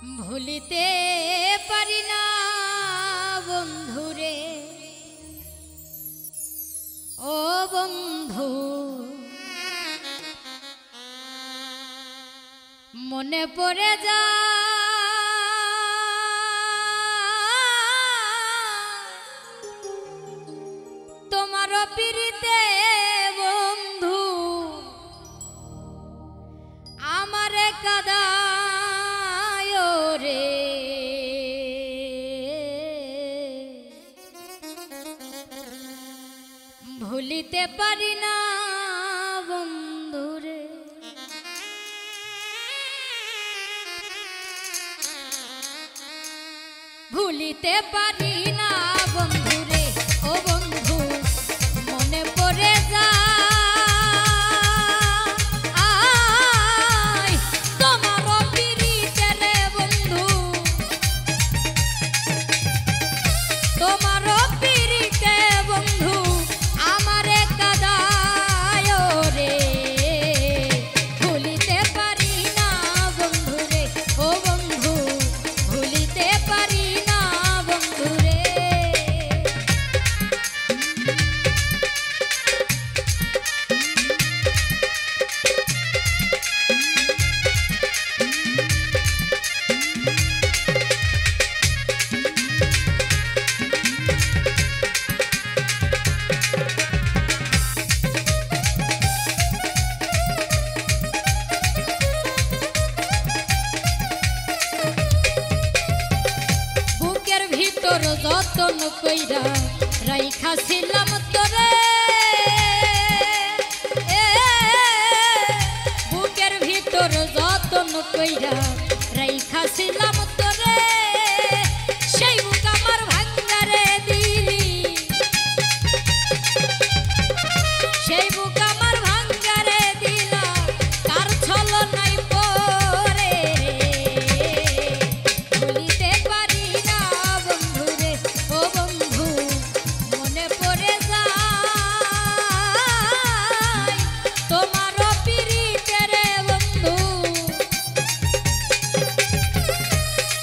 ভুলিতে পারি না বন্ধুরে, ও বন্ধু মনে পড়ে যা তোমার পিরিতে বন্ধু আমারে কাদায় রে। ভুলিতে পারি না বন্ধুরে, ভুলিতে পারি না বন্ধুরে, ও বন্ধু মনে পড়ে যা তোমার পিরিতে রে বন্ধু, তোমার পিরিতে বন্ধু আমারে কাদায় রে। ভুলিতে পারি না বন্ধুরে, ও বন্ধু ভুলিতে পারি না বন্ধুরে। যতন কইরা রাইখাছিলাম তোরে, বুকের ভিতর যতন কইরা রাইখাছিলাম তোরে, সেই বুক আমার ভাঙ্গারে দিলি, সেই বুক আমার ভাঙ্গারে দিলা কার ছলনায় পড়ে। ভুলিতে পারি না বন্ধুরে, ও বন্ধু মনে পড়ে যায় তোমার পিরিতে রে বন্ধু,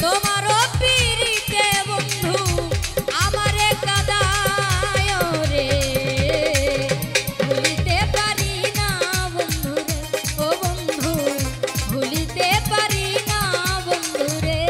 তোমার পিরিতে বন্ধু আমারে কাদায় রে। ভুলিতে পারি না বন্ধুরে, ও বন্ধু ভুলিতে পারি না বন্ধুরে।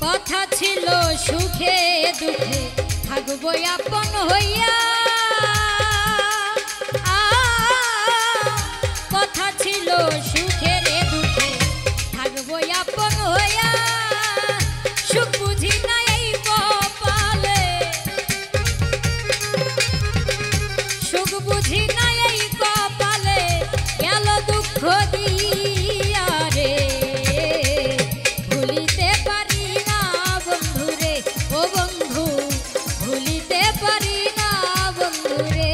কথা ছিল সুখে দুঃখে থাকবো আপন হইয়া, কথা ছিল সুখে রে দুঃখে থাকবো আপন হইয়া, সুখ বুঝি না এই কপালে, সুখ বুঝি না এই কপালে গেল দুঃখ দিয়া রে। ভুলিতে পারি না বন্ধুরে, ও বন্ধু ভুলিতে পারি না বন্ধুরে।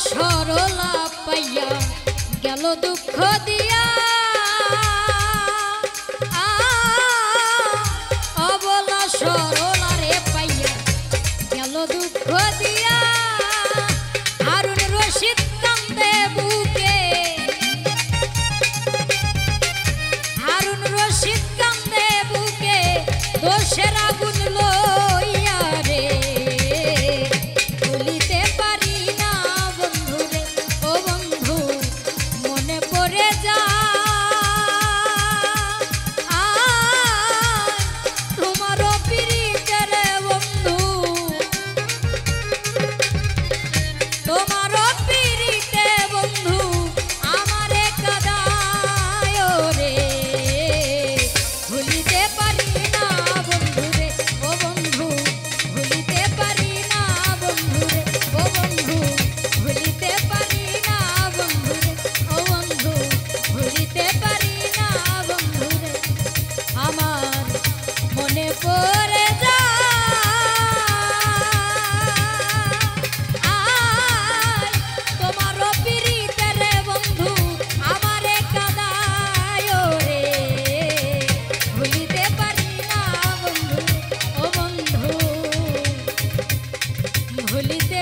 সরলা পাইয়া গেল দুঃখ দিয়া। ভুলিতে